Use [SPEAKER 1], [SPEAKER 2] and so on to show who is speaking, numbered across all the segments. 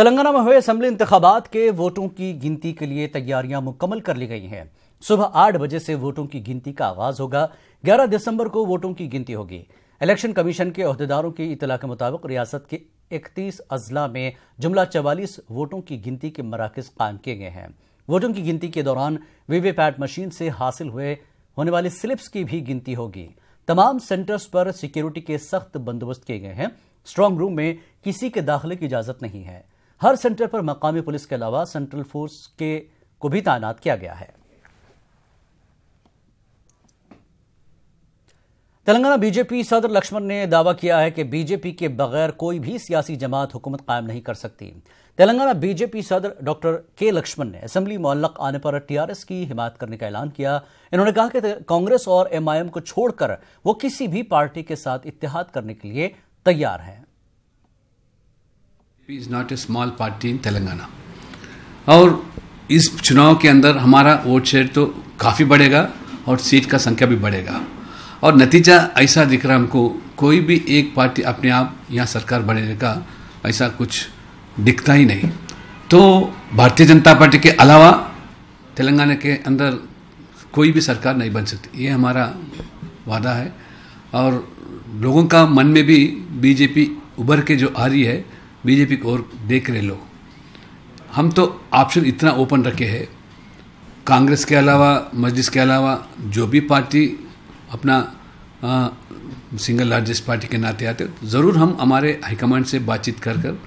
[SPEAKER 1] तेलंगाना में हुए असेंबली इंतखाबात के वोटों की गिनती के लिए तैयारियां मुकम्मल कर ली गई हैं। सुबह 8 बजे से वोटों की गिनती का आगाज होगा। 11 दिसंबर को वोटों की गिनती होगी। इलेक्शन कमीशन के ओहदेदारों की इतला के मुताबिक रियासत के 31 अजला में जुमला 44 वोटों की गिनती के मराकज कायम किए गए हैं। वोटों की गिनती के दौरान वीवीपैट मशीन से हासिल होने वाली स्लिप्स की भी गिनती होगी। तमाम सेंटर्स पर सिक्योरिटी के सख्त बंदोबस्त किए गए हैं। स्ट्रांग रूम में किसी के दाखिले की इजाजत नहीं है। हर सेंटर पर मकामी पुलिस के अलावा सेंट्रल फोर्स को भी तैनात किया गया है। तेलंगाना बीजेपी सदर लक्ष्मण ने दावा किया है कि बीजेपी के बगैर कोई भी सियासी जमात हुकूमत कायम नहीं कर सकती। तेलंगाना बीजेपी सदर डॉक्टर के लक्ष्मण ने असेंबली मुअल्लक आने पर टीआरएस की हिमायत करने का ऐलान किया। इन्होंने कहा कि कांग्रेस और एमआईएम को छोड़कर वो किसी भी पार्टी के साथ इत्तेहाद करने के लिए तैयार हैं।
[SPEAKER 2] Is not a small party इन तेलंगाना और इस चुनाव के अंदर हमारा वोट शेयर तो काफ़ी बढ़ेगा और सीट का संख्या भी बढ़ेगा और नतीजा ऐसा दिख रहा हमको, कोई भी एक पार्टी अपने आप यहाँ सरकार बढ़ने का ऐसा कुछ दिखता ही नहीं। तो भारतीय जनता पार्टी के अलावा तेलंगाना के अंदर कोई भी सरकार नहीं बन सकती, ये हमारा वादा है। और लोगों का मन में भी बीजेपी उभर के जो आ रही है, बीजेपी को और देख रहे लोग। हम तो ऑप्शन इतना ओपन रखे हैं, कांग्रेस के अलावा मजलिस के अलावा जो भी पार्टी अपना सिंगल लार्जेस्ट पार्टी के नाते आते, ज़रूर हम हमारे हाईकमांड से बातचीत कर कर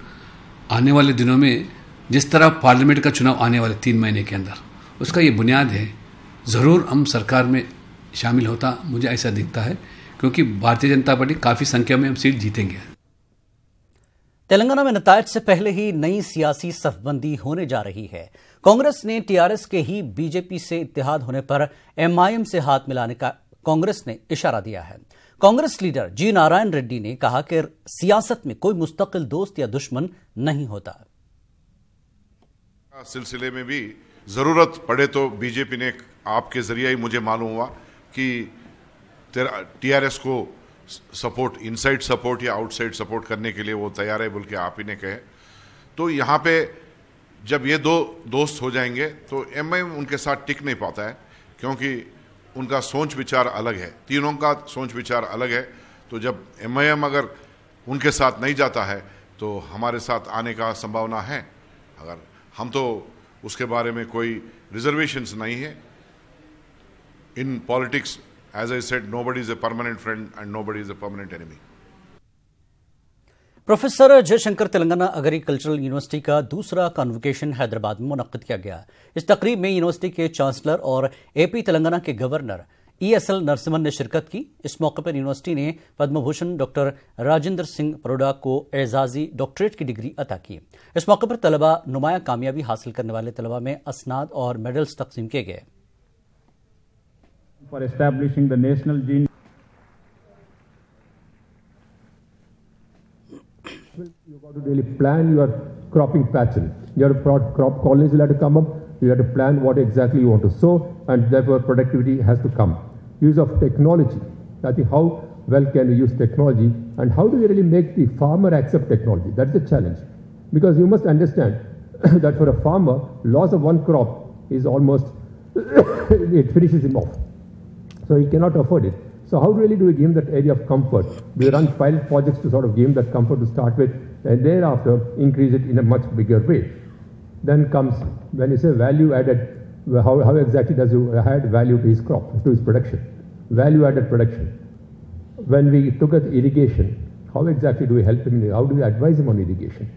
[SPEAKER 2] आने वाले दिनों में जिस तरह पार्लियामेंट का चुनाव आने वाले 3 महीने के अंदर, उसका ये बुनियाद है, ज़रूर हम सरकार में शामिल होता, मुझे ऐसा दिखता है, क्योंकि भारतीय जनता पार्टी काफ़ी संख्या में हम सीट जीतेंगे।
[SPEAKER 1] तेलंगाना में नतायज से पहले ही नई सियासी सफबंदी होने जा रही है। कांग्रेस ने टीआरएस के ही बीजेपी से इत्तेहाद होने पर एमआईएम से हाथ मिलाने का कांग्रेस ने इशारा दिया है। कांग्रेस लीडर जी नारायण रेड्डी ने कहा कि सियासत में कोई मुस्तकिल दोस्त या दुश्मन नहीं होता।
[SPEAKER 3] सिलसिले में भी जरूरत पड़े तो बीजेपी ने आपके जरिए ही मुझे मालूम हुआ कि टीआरएस को सपोर्ट, इनसाइड सपोर्ट या आउटसाइड सपोर्ट करने के लिए वो तैयार है बोल के आप ही ने कहे। तो यहाँ पे जब ये दो दोस्त हो जाएंगे तो एमआईएम उनके साथ टिक नहीं पाता है, क्योंकि उनका सोच विचार अलग है, तीनों का सोच विचार अलग है। तो जब एमआईएम अगर उनके साथ नहीं जाता है तो हमारे साथ आने का संभावना है। अगर हम तो उसके बारे में कोई रिजर्वेशंस नहीं है। In politics, as I said, nobody is a permanent friend and nobody is a permanent enemy.
[SPEAKER 1] Professor Jaishankar Telangana agricultural university का दूसरा कॉन्वोकेशन हैदराबाद में मुनक्किद किया गया। इस तकरीब में यूनिवर्सिटी के चांसलर और एपी तेलंगाना के गवर्नर ESL नरसिम्हन ने शिरकत की। इस मौके पर यूनिवर्सिटी ने पद्म भूषण डॉक्टर राजेंद्र सिंह परोडा को एजाजी डॉक्टरेट की डिग्री अता की। इस मौके पर तलबा नुमाया कामयाबी हासिल करने वाले तलबा में असनाद और मेडल्स तकसीम किए गए।
[SPEAKER 4] For establishing the national gene. You got to really plan your cropping pattern. Your crop colonies will have to come up. You have to plan what exactly you want to sow, and therefore productivity has to come. Use of technology. I think how well can we use technology, and how do we really make the farmer accept technology? That's the challenge, because you must understand that for a farmer, loss of one crop is almost it finishes him off. So he cannot afford it. So how really do we give him that area of comfort? We run pilot projects to sort of give him that comfort to start with, and thereafter increase it in a much bigger way. Then comes, when you say value added, how exactly does you add value to his crop, to his production? Value added production. When we took at irrigation, how exactly do we help him? How do we advise him on irrigation?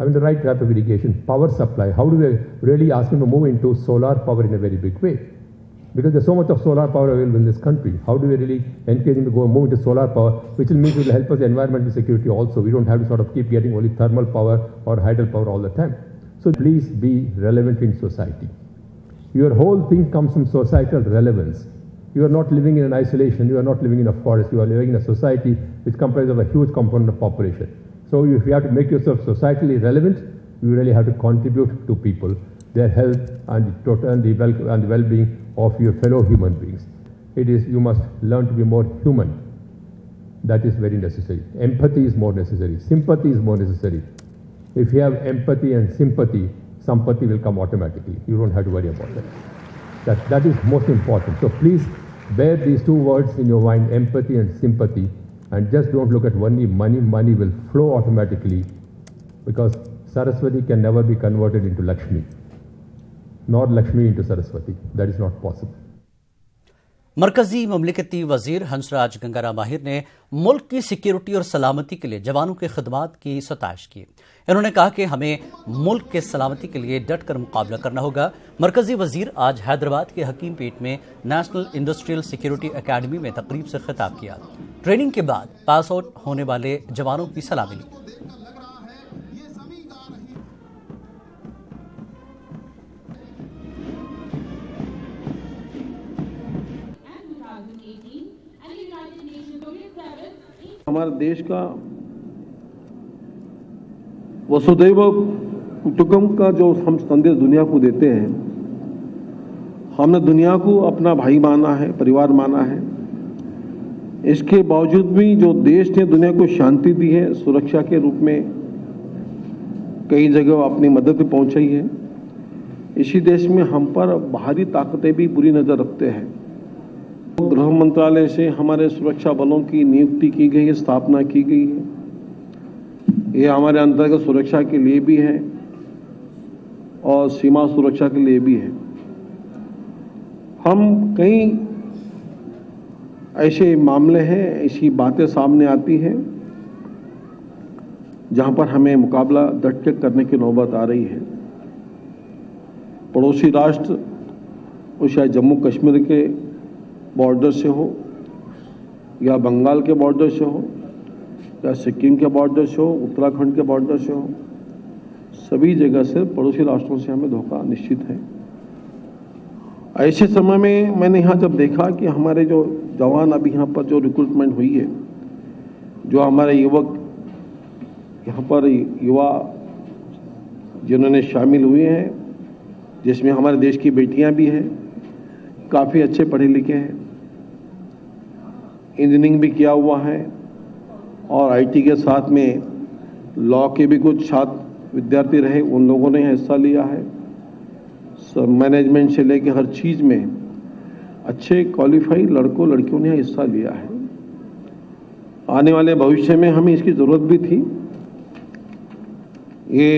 [SPEAKER 4] Having the right type of irrigation, power supply, how do we really ask him to move into solar power in a very big way? Because there's so much of solar power available in this country. How do we really encourage him to go and move into solar power, which will mean it will help us environmental security also. We don't have to sort of keep getting only thermal power or hydel power all the time. So please be relevant in society. Your whole thing comes from societal relevance. You are not living in an isolation. You are not living in a forest. You are living in a society which comprises of a huge component of population. So if you have to make yourself societally relevant, you really have to contribute to people, their health and the well-being of your fellow human beings. It is, you must learn to be more human. That is very necessary. Empathy is more necessary. Sympathy is more necessary. If you have empathy and sympathy, sampati will come automatically. You don't have to worry about that. That is most important. So please bear these two words in your mind, empathy and sympathy, and just don't look at only money. Money will flow automatically, because Saraswati can never be converted into Lakshmi, nor Lakshmi into Saraswati. That is not possible.
[SPEAKER 1] मरकजी ममलिकती वजीर हंसराज गंगाराम माहिर ने मुल्क की security और सलामती के लिए जवानों की खिदमत की सताइश की। इन्होंने कहा कि हमें मुल्क के सलामती के लिए डट कर मुकाबला करना होगा। मरकजी वजीर आज हैदराबाद के हकीम पेट में नेशनल इंडस्ट्रियल सिक्योरिटी एकेडमी में तकरीब से खिताब किया। ट्रेनिंग के बाद पास आउट होने वाले जवानों की सलामी ली।
[SPEAKER 5] हमारे देश का वसुदैव कुटुंबकम का जो हम संदेश दुनिया को देते हैं, हमने दुनिया को अपना भाई माना है, परिवार माना है। इसके बावजूद भी जो देश ने दुनिया को शांति दी है, सुरक्षा के रूप में कई जगह अपनी मदद भी पहुंचाई है, इसी देश में हम पर बाहरी ताकतें भी बुरी नज़र रखते हैं। गृह मंत्रालय से हमारे सुरक्षा बलों की नियुक्ति की गई है, स्थापना की गई है। ये हमारे अंतर्गत सुरक्षा के लिए भी है और सीमा सुरक्षा के लिए भी है। हम कई ऐसे मामले हैं, ऐसी बातें सामने आती हैं जहां पर हमें मुकाबला डट के करने की नौबत आ रही है। पड़ोसी राष्ट्र, वो शायद जम्मू कश्मीर के बॉर्डर से हो, या बंगाल के बॉर्डर से हो, या सिक्किम के बॉर्डर से हो, उत्तराखंड के बॉर्डर से हो, सभी जगह से पड़ोसी राष्ट्रों से हमें धोखा निश्चित है। ऐसे समय में मैंने यहाँ जब देखा कि हमारे जो जवान अभी यहाँ पर जो रिक्रूटमेंट हुई है, जो हमारे युवक यहाँ पर युवा जिन्होंने शामिल हुए हैं, जिसमें हमारे देश की बेटियां भी हैं, काफ़ी अच्छे पढ़े लिखे हैं, इंजीनियरिंग भी किया हुआ है और आईटी के साथ में लॉ के भी कुछ छात्र विद्यार्थी रहे, उन लोगों ने हिस्सा लिया है। सब मैनेजमेंट से लेकर हर चीज़ में अच्छे क्वालिफाइड लड़कों लड़कियों ने हिस्सा लिया है। आने वाले भविष्य में हमें इसकी ज़रूरत भी थी। ये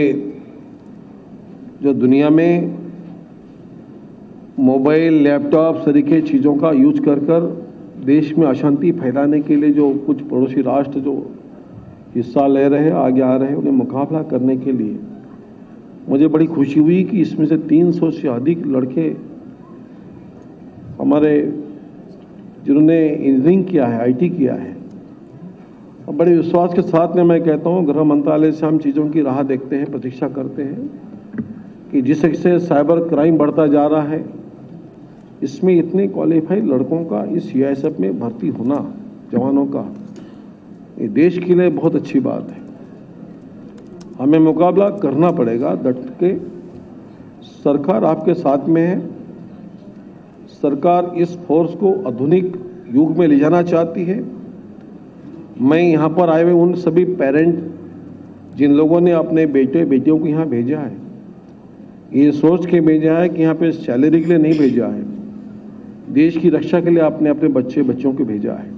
[SPEAKER 5] जो दुनिया में मोबाइल, लैपटॉप तरीके चीज़ों का यूज कर कर देश में अशांति फैलाने के लिए जो कुछ पड़ोसी राष्ट्र जो हिस्सा ले रहे हैं, आगे आ रहे हैं, उन्हें मुकाबला करने के लिए मुझे बड़ी खुशी हुई कि इसमें से 300 से अधिक लड़के हमारे जिन्होंने इंजीनियरिंग किया है, आईटी किया है। और बड़े विश्वास के साथ में मैं कहता हूँ, गृह मंत्रालय से हम चीज़ों की राह देखते हैं, प्रतीक्षा करते हैं कि जिस तरह से साइबर क्राइम बढ़ता जा रहा है, इसमें इतने क्वालिफाइड लड़कों का इस सीआईएसएफ में भर्ती होना, जवानों का, ये देश के लिए बहुत अच्छी बात है। हमें मुकाबला करना पड़ेगा डट के। सरकार आपके साथ में है। सरकार इस फोर्स को आधुनिक युग में ले जाना चाहती है। मैं यहाँ पर आए हुए उन सभी पेरेंट जिन लोगों ने अपने बेटे बेटियों को यहाँ भेजा है, ये सोच के भेजा है कि यहाँ पे सैलरी के लिए नहीं भेजा है, देश की रक्षा के लिए आपने अपने बच्चों को भेजा है।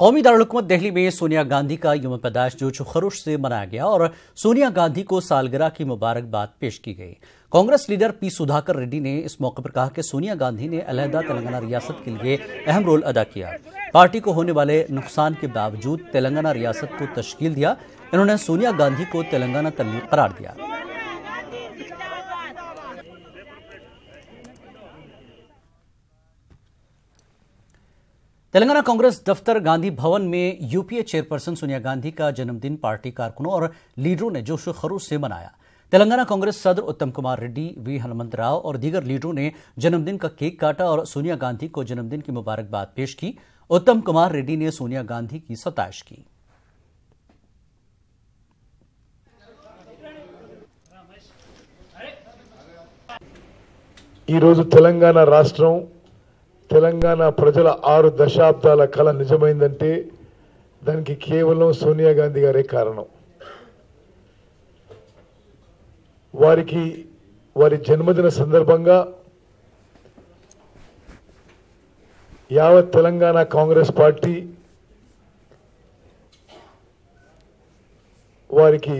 [SPEAKER 1] कौमी दारुल-हुकूमत दिल्ली में सोनिया गांधी का यौम पैदाइश जोश व खरोश से मनाया गया और सोनिया गांधी को सालगिरह की मुबारकबाद पेश की गई। कांग्रेस लीडर पी सुधाकर रेड्डी ने इस मौके पर कहा कि सोनिया गांधी ने अलहदा तेलंगाना रियासत के लिए अहम रोल अदा किया। पार्टी को होने वाले नुकसान के बावजूद तेलंगाना रियासत को तश्कील दिया। इन्होंने सोनिया गांधी को तेलंगाना तल्ली करार दिया। तेलंगाना कांग्रेस दफ्तर गांधी भवन में यूपीए चेयरपर्सन सोनिया गांधी का जन्मदिन पार्टी कारकुनों और लीडरों ने जोश खरोश से मनाया। तेलंगाना कांग्रेस सदर उत्तम कुमार रेड्डी, वी हनुमंत राव और दीगर लीडरों ने जन्मदिन का केक काटा और सोनिया गांधी को जन्मदिन की मुबारकबाद पेश की। उत्तम कुमार रेड्डी ने सोनिया गांधी की सताइश की।
[SPEAKER 6] తెలంగాణ రాష్ట్రం, తెలంగాణ ప్రజల 6 దశాబ్దాల కల నిజమైందంటే దానికి కేవలం సోనియా గాంధీ గారే కారణం. వారి జన్మదిన సందర్భంగా యావత్ తెలంగాణ కాంగ్రెస్ పార్టీ వారికి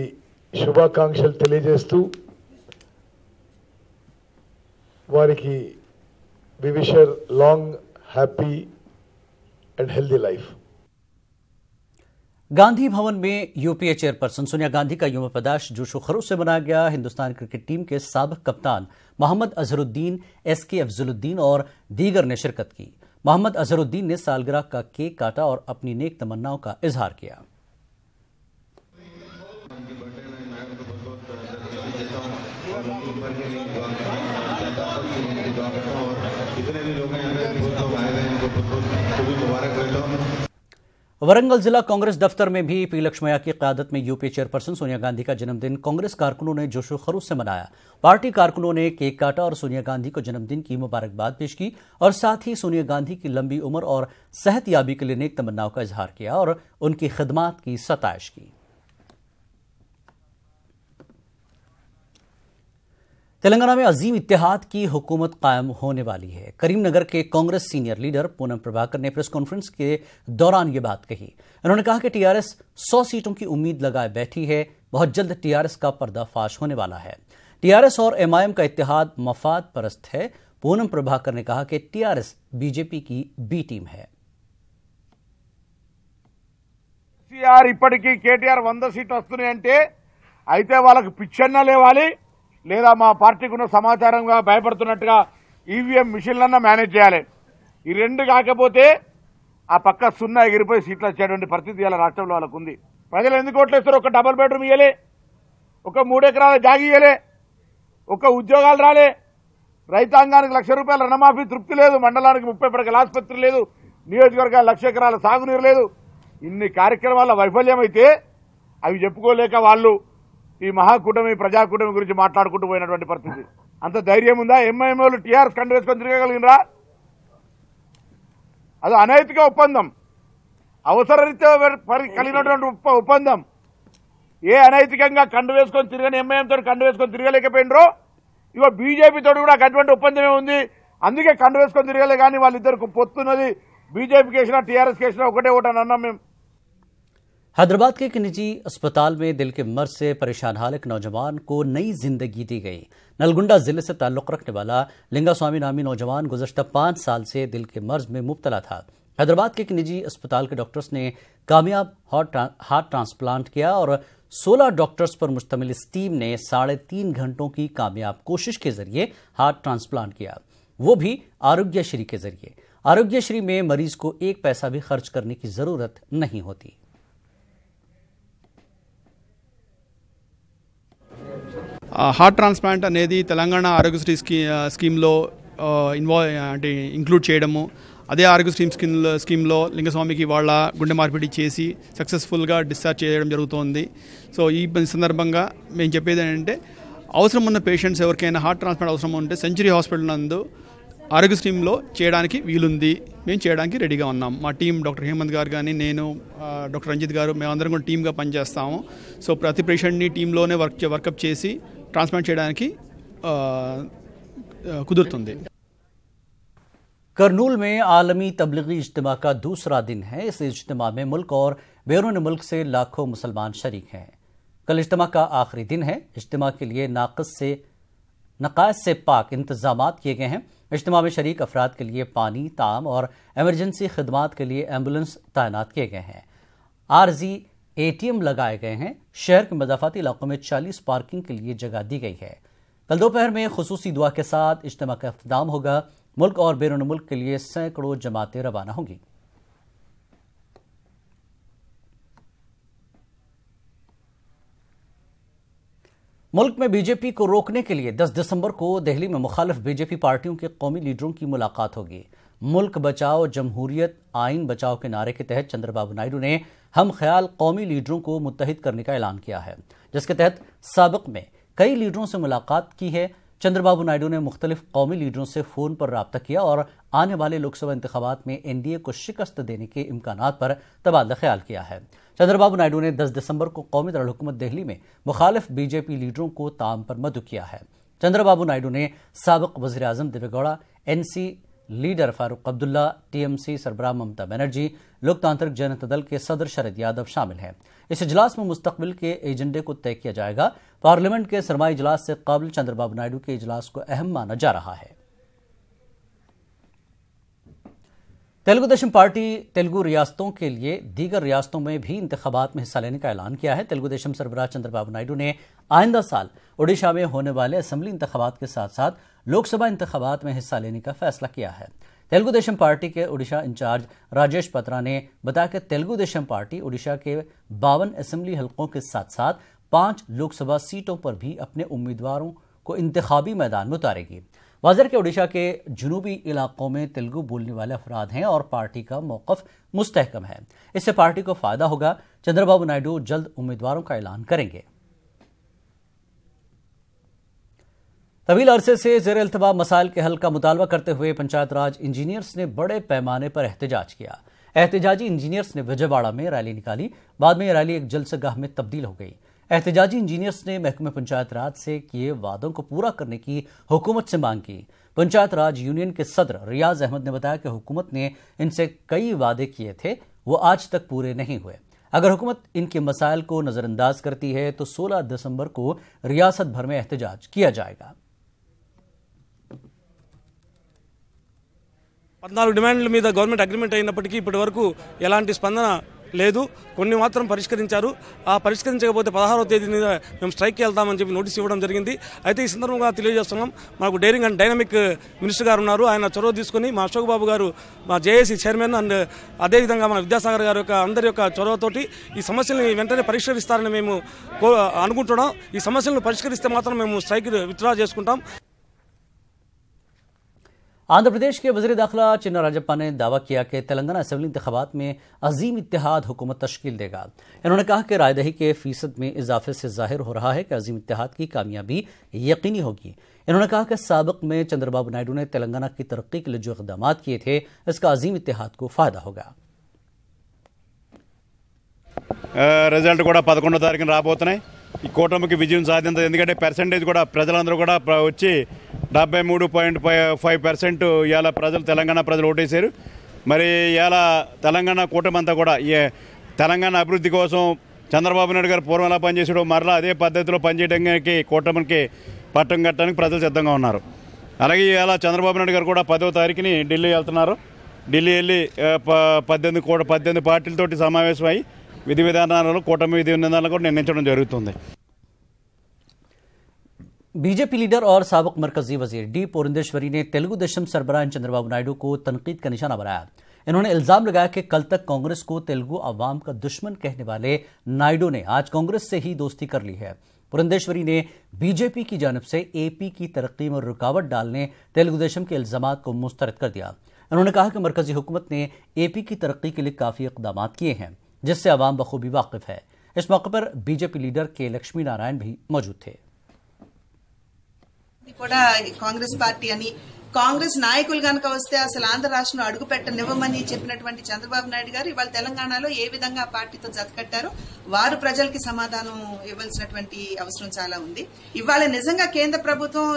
[SPEAKER 6] శుభాకాంక్షలు తెలియజేస్తూ వారికి we wish her long, happy and healthy life.
[SPEAKER 1] Gandhi Bhavan में यूपीए चेयरपर्सन सोनिया गांधी का यौम पैदाइश जोशो खरोश से मनाया गया. हिंदुस्तान क्रिकेट टीम के साबिक कप्तान मोहम्मद अजहरुद्दीन, एसके अफजलुद्दीन और दीगर ने शिरकत की. मोहम्मद अजहरुद्दीन ने सालगिरह का केक काटा और अपनी नेक तमन्नाओं का इजहार किया. वरंगल जिला कांग्रेस दफ्तर में भी पी लक्ष्मैया की क़यादत में यूपीए चेयरपर्सन सोनिया गांधी का जन्मदिन कांग्रेस कारकुनों ने जोशो खरूश से मनाया. पार्टी कारकुनों ने केक काटा और सोनिया गांधी को जन्मदिन की मुबारकबाद पेश की और साथ ही सोनिया गांधी की लंबी उम्र और सेहतयाबी के लिए नेक तमन्नाओं का इजहार किया और उनकी खिदमत की सताइश की. तेलंगाना में अजीम इत्तेहाद की हुकूमत कायम होने वाली है. करीमनगर के कांग्रेस सीनियर लीडर पूनम प्रभाकर ने प्रेस कॉन्फ्रेंस के दौरान ये बात कही. उन्होंने कहा कि टीआरएस 100 सीटों की उम्मीद लगाए बैठी है. बहुत जल्द टीआरएस का पर्दाफाश होने वाला है. टीआरएस और एमआईएम का इत्तेहाद मफाद परस्त है. पूनम प्रभाकर ने कहा कि टीआरएस बीजेपी की बी टीम है.
[SPEAKER 7] ఇప్పటికీ కేటీఆర్ 100 సీట్లు వస్తున్నాయంటే అయితే వాళ్ళకి పిచ్చన్న లేవాలి, లేదా మా పార్టీకి ఉన్న సమాచారంగా భయపడుతున్నట్టుగా ఈవీఎం మిషన్లన్నా మేనేజ్ చేయాలి. ఈ రెండు కాకపోతే ఆ పక్క సున్నా ఎగిరిపోయి సీట్లు వచ్చేటువంటి పరిస్థితి ఇలా రాష్ట్రంలో వాళ్ళకు ఉంది. ప్రజలు ఎందుకు ఓట్లేస్తారు? ఒక డబుల్ బెడ్రూమ్ ఇయ్యలే, ఒక 3 ఎకరాల జాగి ఇయ్యలే, ఒక ఉద్యోగాలు రాలే, రైతాంగానికి ₹1,00,000 రుణమాఫీ తృప్తి లేదు, మండలానికి 30 పడకల ఆసుపత్రి లేదు, నియోజకవర్గానికి 1,00,000 ఎకరాల సాగునీరు లేదు. ఇన్ని కార్యక్రమాల వైఫల్యం అయితే అవి చెప్పుకోలేక వాళ్ళు ఈ మహాకూటమి ప్రజాకూటమి గురించి మాట్లాడుకుంటూ పోయినటువంటి పరిస్థితి. అంత ధైర్యం ఉందా? ఎంఐఎం వాళ్ళు టీఆర్ఎస్ కండు వేసుకొని తిరగగలిగినరా? అది అనైతిక ఒప్పందం, అవసరరీత్యా కలిగినటువంటి ఒప్పందం. ఏ అనైతికంగా కండు వేసుకొని తిరగని ఎంఐఎం తోటి కండు వేసుకొని తిరగలేకపోయినరో ఇగో బీజేపీ తోటి కూడా అటువంటి ఒప్పందమే ఉంది. అందుకే కండు వేసుకొని తిరగలే. కానీ వాళ్ళిద్దరికి పొత్తున్నది. बीजेपी केसना टीआरएस केसना ఒకటే ఓట అని అన్నాం మేము.
[SPEAKER 1] हैदराबाद के एक निजी अस्पताल में दिल के मर्ज से परेशान हाल एक नौजवान को नई जिंदगी दी गई. नलगुंडा जिले से ताल्लुक रखने वाला लिंगास्वामी नामी नौजवान गुज़श्ता 5 साल से दिल के मर्ज में मुब्तला था. हैदराबाद के एक निजी अस्पताल के डॉक्टर्स ने कामयाब हार्ट ट्रांसप्लांट किया और 16 डॉक्टर्स पर मुश्तमिल इस टीम ने 3.5 घंटों की कामयाब कोशिश के जरिए हार्ट ट्रांसप्लांट किया, वो भी आरोग्यश्री के जरिए. आरोग्यश्री में मरीज को एक पैसा भी खर्च करने की जरूरत नहीं होती.
[SPEAKER 8] హార్ట్ ట్రాన్స్ప్లాంట్ అనేది తెలంగాణ ఆరోగ్యశ్రీ స్కీమ్లో అంటే ఇంక్లూడ్ చేయడము, అదే ఆరోగ్యశ్రీ స్కీమ్లో లింగస్వామికి వాళ్ళ గుండె మార్పిడి చేసి సక్సెస్ఫుల్గా డిశ్చార్జ్ చేయడం జరుగుతోంది. సో ఈ సందర్భంగా మేము చెప్పేది ఏంటంటే అవసరం ఉన్న పేషెంట్స్ ఎవరికైనా హార్ట్ ట్రాన్స్ప్లాంట్ అవసరం ఉంటే సెంచరీ హాస్పిటల్ నందు ఆరోగ్య స్ట్రీమ్లో చేయడానికి వీలుంది. మేము చేయడానికి రెడీగా ఉన్నాం. మా టీం డాక్టర్ హేమంత్ గారు కానీ నేను, డాక్టర్ రంజిత్ గారు, మేమందరం కూడా టీమ్గా పనిచేస్తాము. సో ప్రతి పేషెంట్ని టీంలోనే వర్కప్ చేసి ట్రాన్స్ప్లాంట్ చేయడానికి కుదురుతుంది.
[SPEAKER 1] करनूल में आलमी तबलीगी इज्तिमा का दूसरा दिन है. इस इज्तिमा में मुल्क और बैरून मुल्क से लाखों मुसलमान शरीक हैं. कल इज्तिमा का आखिरी दिन है. इज्तिमा के लिए नकायस से पाक इंतजामात किए गए हैं. इज्तिमा में शरीक अफराद के लिए पानी, ताम और एमरजेंसी खदमात के लिए एम्बुलेंस तैनात किए गए हैं. आरजी ATM लगाए गए हैं. शहर के मज़ाफ़ाती इलाकों में 40 पार्किंग के लिए जगह दी गई है. कल दोपहर में खुसूसी दुआ के साथ इज्तिमा का इख्तिताम होगा. मुल्क और बैरून मुल्क के लिए सैकड़ों जमातें रवाना होंगी. मुल्क में बीजेपी को रोकने के लिए 10 दिसंबर को दिल्ली में मुखालिफ बीजेपी पार्टियों के कौमी लीडरों की मुलाकात होगी. मुल्क बचाओ जमहूरियत आइन बचाओ के नारे के तहत चंद्रबाबू नायडू ने हम ख्याल कौमी लीडरों को मुत्तहिद करने का ऐलान किया है, जिसके तहत साबिक में कई लीडरों से मुलाकात की है. चंद्रबाबू नायडू ने मुख्तलिफ कौमी लीडरों से फोन पर राब्ता किया और आने वाले लोकसभा इंतखाबात में एनडीए को शिकस्त देने के इम्कानात पर तबादला ख्याल किया है। चंद्रबाबू नायडू ने 10 दिसंबर को कौमी दारुल-हुकूमत दिल्ली में मुखालिफ बीजेपी लीडरों को ताम पर मदऊ किया है। चंद्रबाबू नायडू ने साबिक वज़ीर आज़म Deve Gowda, NC leader Farooq Abdullah, TMC सरबराह ममता बनर्जी, लोकतांत्रिक जनता दल के सदर शरद यादव शामिल हैं। इस इजलास में मुस्तकबिल के एजेंडे को तय किया जाएगा। पार्लियामेंट के सरमाई इजलास से कबल चंद्रबाबू नायडू के इजलास को अहम माना जा रहा है। तेलुगु देशम पार्टी तेलुगु रियासतों के लिए दीगर रियासतों में भी इंतखाबात में हिस्सा लेने का ऐलान किया है। तेलुगु देशम सरबराह चंद्रबाबू नायडू ने आइंदा साल ओडिशा में होने वाले असेंबली इंतखाबात के साथ साथ लोकसभा इंतखाबात में हिस्सा लेने का फैसला किया है। तेलुगु देशम पार्टी के ओडिशा इंचार्ज राजेश पत्रा ने बताया कि तेलुगु देशम पार्टी ओडिशा के 52 असेंबली हलकों के साथ साथ 5 लोकसभा सीटों पर भी अपने उम्मीदवारों को इंतखाबी मैदान में उतारेगी। वाज़ेह के ओडिशा के जुनूबी इलाकों में तेलुगु बोलने वाले अफराद हैं और पार्टी का मौक़िफ़ मुस्तहकम है। इससे पार्टी को फायदा होगा। चंद्रबाबू नायडू जल्द उम्मीदवारों का ऐलान करेंगे। तवील अरसे से ज़ेर इल्तवा मसाइल के हल का मुतालबा करते हुए पंचायत राज इंजीनियर्स ने बड़े पैमाने पर एहतजाज किया। एहतजाजी इंजीनियर्स ने विजयवाड़ा में रैली निकाली। बाद में यह रैली एक जलसेगाह में तब्दील हो गई। एहतजाजी इंजीनियर्स ने महकमे पंचायत राज से किए वादों को पूरा करने की हुकूमत से मांग की। पंचायत राज यूनियन के सदर रियाज अहमद ने बताया कि हुकूमत ने इनसे कई वादे किए थे, वो आज तक पूरे नहीं हुए। अगर हुकूमत इनके मसाइल को नजरअंदाज करती है तो 16 दिसंबर को रियासत भर में एहतजाज किया जाएगा।
[SPEAKER 9] 14 డిమాండ్ల మీద గవర్నమెంట్ అగ్రిమెంట్ అయినప్పటికీ ఇప్పటి వరకు ఎలాంటి స్పందన లేదు. కొన్ని మాత్రం పరిష్కరించారు. ఆ పరిష్కరించకపోతే 16వ తేదీన మేము స్ట్రైక్కి వెళ్తామని చెప్పి నోటీస్ ఇవ్వడం జరిగింది. అయితే ఈ సందర్భంగా తెలియజేస్తున్నాం, మాకు డేరింగ్ అండ్ డైనమిక్ మినిస్టర్ గారు ఉన్నారు. ఆయన చొరవ తీసుకుని మా అశోక్ బాబు గారు, మా జేఏసీ చైర్మన్ అండ్ అదేవిధంగా మన విద్యాసాగర్ గారి అందరి యొక్క చొరవతోటి ఈ సమస్యల్ని వెంటనే పరిష్కరిస్తారని మేము అనుకుంటున్నాం. ఈ సమస్యలను పరిష్కరిస్తే మాత్రం మేము స్ట్రైక్ విత్డ్రా చేసుకుంటాం.
[SPEAKER 1] आंध्र प्रदेश के वज़ीर दाखिला चिन्ना राजप्पा ने दावा किया कि तेलंगाना असेंबली इंतखाबात में अजीम इत्तेहाद हुकूमत तश्कील देगा। इन्होंने कहा कि रायदही के फीसद में इजाफे से जाहिर हो रहा है कि अजीम इत्तेहाद की कामयाबी यकीनी होगी। इन्होंने कहा कि साबिक में चंद्रबाबू नायडू ने तेलंगाना की तरक्की के लिए जो इक़दाम किए थे, इसका अजीम इत्तेहाद को फायदा होगा।
[SPEAKER 10] रिजल्ट కూడా 11వ తారీఖున రాబోతున్నాయి. ఈ కూటమికి విజయం సాధించదు. ఎందుకంటే పర్సెంటేజ్ కూడా ప్రజలందరూ కూడా వచ్చి 73.5% ఇవాళ ప్రజలు తెలంగాణ ప్రజలు ఓటేశారు. మరి ఇవాళ తెలంగాణ కూటమి అంతా కూడా తెలంగాణ అభివృద్ధి కోసం చంద్రబాబు నాయుడు గారు పూర్వం ఎలా పనిచేసాడో మరలా అదే పద్ధతిలో పనిచేయడానికి కూటమికి పట్టం కట్టడానికి ప్రజలు సిద్ధంగా ఉన్నారు. అలాగే ఇవాళ చంద్రబాబు నాయుడు గారు కూడా 10వ తారీఖుని ఢిల్లీ వెళ్తున్నారు. ఢిల్లీ వెళ్ళి 18 పార్టీలతోటి సమావేశమై విధి విధానాలను కూటమి విధి విధానాలను కూడా నిర్ణయించడం జరుగుతుంది.
[SPEAKER 1] बीजेपी लीडर और साबिक मरकजी वजीर डी पुरंदेश्वरी ने तेलुगु देशम सरबराह चंद्रबाबू नायडू को तनकीद का निशाना बनाया। इन्होंने इल्जाम लगाया कि कल तक कांग्रेस को तेलुगु अवाम का दुश्मन कहने वाले नायडू ने आज कांग्रेस से ही दोस्ती कर ली है। पुरंदेश्वरी ने बीजेपी की जानिब से एपी की तरक्की में रुकावट डालने तेलुगु देशम के इल्जामात को मुस्तरद कर दिया। उन्होंने कहा कि मरकजी हुकूमत ने एपी की तरक्की के लिए काफ़ी इक़दाम किए हैं, जिससे अवाम बखूबी वाकिफ है। इस मौके पर बीजेपी लीडर के लक्ष्मी नारायण भी मौजूद थे।
[SPEAKER 11] కూడా కాంగ్రెస్ పార్టీ అని, కాంగ్రెస్ నాయకులు గనక వస్తే అసలు ఆంధ్ర రాష్ట్రంలో అడుగు పెట్టనివ్వమని చెప్పినటువంటి చంద్రబాబు నాయుడు గారు ఇవాళ తెలంగాణలో ఏ విధంగా పార్టీతో జతకట్టారో వారు ప్రజలకి సమాధానం ఇవ్వాల్సినటువంటి అవసరం చాలా ఉంది. ఇవాళ నిజంగా కేంద్ర ప్రభుత్వం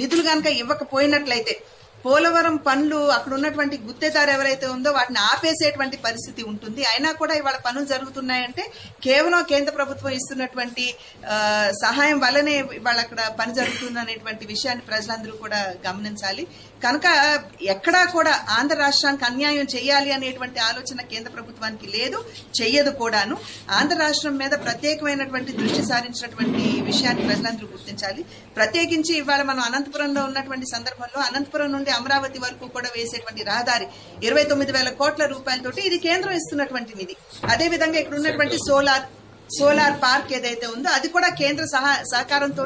[SPEAKER 11] నిధులు గనక ఇవ్వకపోయినట్లయితే పోలవరం పనులు అక్కడ ఉన్నటువంటి గుత్తేదారు ఎవరైతే ఉందో వాటిని ఆపేసేటువంటి పరిస్థితి ఉంటుంది. అయినా కూడా ఇవాళ పనులు జరుగుతున్నాయంటే కేవలం కేంద్ర ప్రభుత్వం ఇస్తున్నటువంటి సహాయం వల్లనే ఇవాళ అక్కడ పని జరుగుతుందనేటువంటి విషయాన్ని ప్రజలందరూ కూడా గమనించాలి. కనుక ఎక్కడా కూడా ఆంధ్ర రాష్ట్రానికి అన్యాయం చేయాలి అనేటువంటి ఆలోచన కేంద్ర ప్రభుత్వానికి లేదు, చెయ్యదు కూడాను. ఆంధ్ర రాష్ట్రం మీద ప్రత్యేకమైనటువంటి దృష్టి సారించినటువంటి విషయాన్ని ప్రజలందరూ గుర్తించాలి. ప్రత్యేకించి ఇవాళ మనం అనంతపురంలో ఉన్నటువంటి సందర్భంలో అనంతపురం నుండి అమరావతి వరకు కూడా వేసేటువంటి రహదారి 29,000 కోట్ల రూపాయలతోటి ఇది కేంద్రం ఇస్తున్నటువంటి నిధి. అదేవిధంగా ఇక్కడ ఉన్నటువంటి సోలార్ పార్క్ ఏదైతే ఉందో అది కూడా కేంద్ర సహకారంతో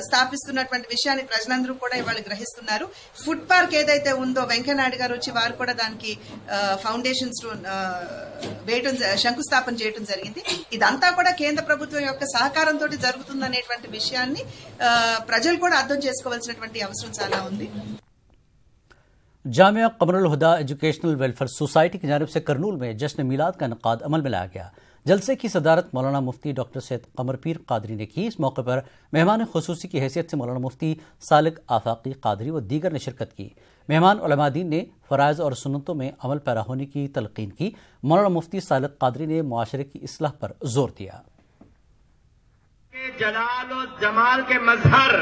[SPEAKER 11] స్థాపిస్తున్నటువంటి విషయాన్ని ప్రజలందరూ కూడా ఇవాళ గ్రహిస్తున్నారు. ఫుడ్ పార్క్ ఏదైతే ఉందో వెంకయ్యనాయుడు గారు వచ్చి వారు కూడా దానికి ఫౌండేషన్ స్టోన్ శంకుస్థాపన చేయడం జరిగింది. ఇదంతా కూడా కేంద్ర ప్రభుత్వం యొక్క సహకారంతో జరుగుతుందనేటువంటి విషయాన్ని ప్రజలు కూడా అర్థం చేసుకోవాల్సినటువంటి అవసరం చాలా ఉంది.
[SPEAKER 1] जामिया कमरुल हुदा एजुकेशनल वेलफेयर सोसाइटी की जानिब से करनूल में जश्न मीलाद का इनकाद अमल में लाया गया। जलसे की सदारत मौलाना मुफ्ती डॉक्टर सैयद कमर पीर कादरी ने की। इस मौके पर मेहमान खुसूसी की हैसियत से मौलाना मुफ्ती सालिक आफाकी कादरी व दीगर ने शिरकत की। मेहमान उलमा दीन ने फ़राइज़ और सुन्नतों में अमल पैरा होने की तलकीन की। मौलाना मुफ्ती सालिक कादरी ने मुआशरे की इस्लाह पर जोर दिया।
[SPEAKER 12] जलाल और जमाल के मजहर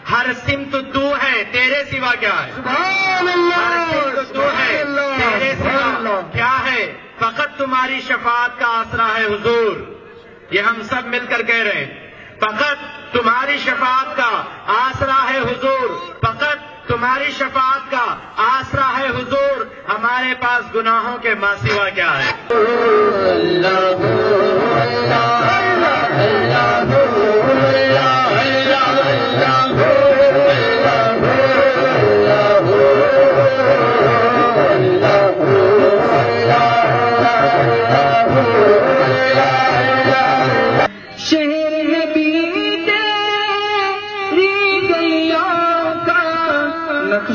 [SPEAKER 12] हर सिमत तू है, तेरे सिवा क्या है? हर सिमत तू है, तेरे सिवा क्या है? फकत तुम्हारी शफाअत का आसरा है हुजूर। ये हम सब मिलकर कह रहे हैं, फकत तुम्हारी शफाअत का आसरा है हुजूर, फकत तुम्हारी शफाअत का आसरा है हुजूर। हमारे पास गुनाहों के मासिवा क्या है?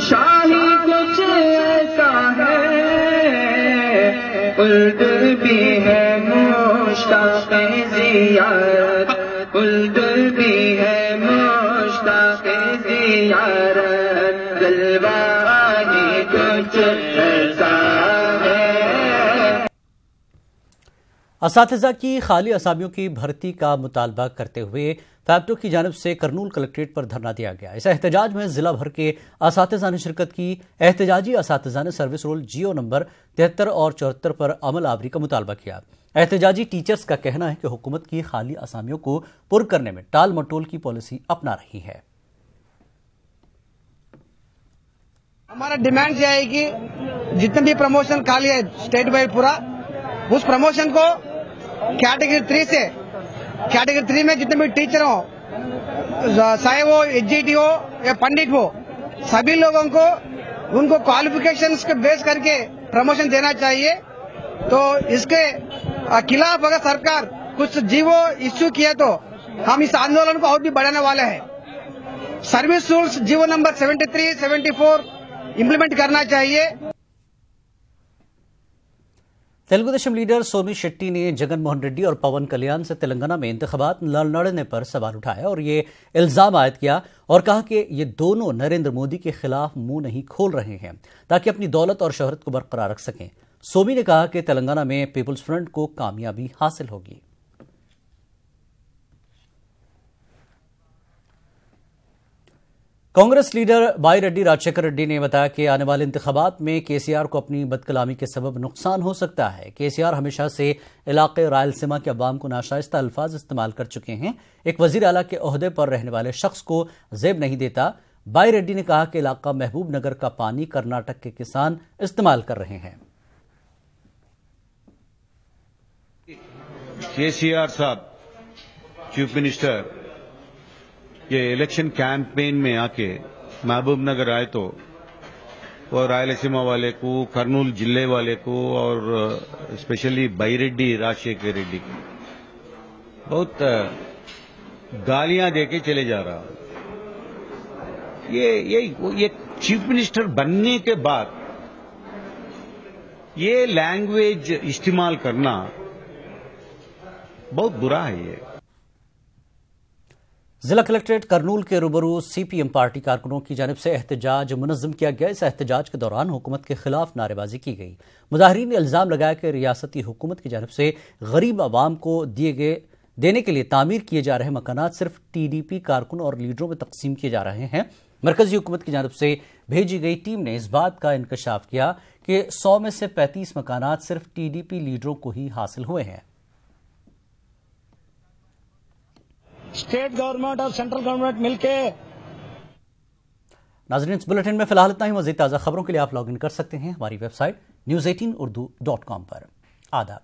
[SPEAKER 13] शाही कुछ ऐसा है, उल्दुल भी है मुश्ताक़ ज़ियारत, उल्दुल भी है मुश्ताक़ ज़ियारत, दिलवानी कुछ ऐसा है।
[SPEAKER 1] असातिज़ा की खाली असामियों की भर्ती का मुतालबा करते हुए फैप्टो की जानिब से करनूल कलेक्ट्रेट पर धरना दिया गया। इस एहतजाज में जिला भर के असातिज़ा ने शिरकत की। एहतजाजी असातिज़ा ने सर्विस रोल GO नंबर 73 और 74 पर अमल आवरी का मुतालबा किया। एहतजाजी टीचर्स का कहना है कि हुकूमत की खाली असामियों को पुर करने में टाल मटोल की पॉलिसी अपना रही है।
[SPEAKER 14] हमारा डिमांड यह है कि जितने भी प्रमोशन खाली है स्टेट वाइड पूरा, उस प्रमोशन को कैटेगरी 3 से कैटेगरी 3 में जितने भी टीचर हो, चाहे वो एचजीटी हो या पंडित हो, सभी लोगों को उनको क्वालिफिकेशंस के बेस करके प्रमोशन देना चाहिए। तो इसके खिलाफ अगर सरकार कुछ जीवो इश्यू किए तो हम इस आंदोलन को और भी बढ़ाने वाले हैं। सर्विस रूल्स जीवो नंबर 73, 74 इम्प्लीमेंट करना चाहिए।
[SPEAKER 1] तेलुगु देशम लीडर सोमी शेट्टी ने जगन मोहन रेड्डी और पवन कल्याण से तेलंगाना में इंतखाबात लड़ने पर सवाल उठाया और ये इल्जाम आयद किया और कहा कि ये दोनों नरेंद्र मोदी के खिलाफ मुंह नहीं खोल रहे हैं ताकि अपनी दौलत और शोहरत को बरकरार रख सकें। सोमी ने कहा कि तेलंगाना में पीपुल्स फ्रंट को कामयाबी हासिल होगी। कांग्रेस लीडर बाई रेड्डी राजशेखर रेड्डी ने बताया कि आने वाले इंतखाबात में केसीआर को अपनी बदकलामी के सबब नुकसान हो सकता है। केसीआर हमेशा से इलाके रायलसीमा के अवाम को नाशाइस्ता अल्फाज इस्तेमाल कर चुके हैं। एक वजीर आला के ओहदे पर रहने वाले शख्स को जेब नहीं देता। बाई रेड्डी ने कहा कि इलाका महबूब नगर का पानी कर्नाटक के किसान इस्तेमाल कर रहे हैं।
[SPEAKER 15] केसीआर साहब चीफ मिनिस्टर ये इलेक्शन कैंपेन में आके महबूब नगर आए तो वो रायलसीमा वाले को, कर्नूल जिले वाले को और स्पेशली बाईरेड्डी राजशेखर रेड्डी को बहुत गालियां देके चले जा रहा। ये चीफ मिनिस्टर बनने के बाद ये लैंग्वेज इस्तेमाल करना बहुत बुरा है। ये
[SPEAKER 1] जिला कलेक्ट्रेट करनूल के रूबरू सीपीएम पार्टी कारकुनों की जानिब से एहतजाज मुनज़्ज़म किया गया। इस एहतजाज के दौरान हुकूमत के खिलाफ नारेबाजी की गई। मुजाहिरीन ने इल्जाम लगाया कि रियासती हुकूमत की जानिब से गरीब आवाम को देने के लिए तामीर किए जा रहे मकानात सिर्फ टीडीपी कारकुन और लीडरों में तकसीम किए जा रहे हैं। मरकजी हुकूमत की जानिब से भेजी गई टीम ने इस बात का इंकशाफ किया कि 100 में से 35 मकानात सिर्फ टीडीपी लीडरों को ही हासिल हुए हैं।
[SPEAKER 14] स्टेट गवर्नमेंट और सेंट्रल गवर्नमेंट मिलके।
[SPEAKER 1] नाज़रीन, इस बुलेटिन में फिलहाल इतना ही। मज़ीद ताज़ा खबरों के लिए आप लॉग इन कर सकते हैं हमारी वेबसाइट news18urdu.com पर। आदाब।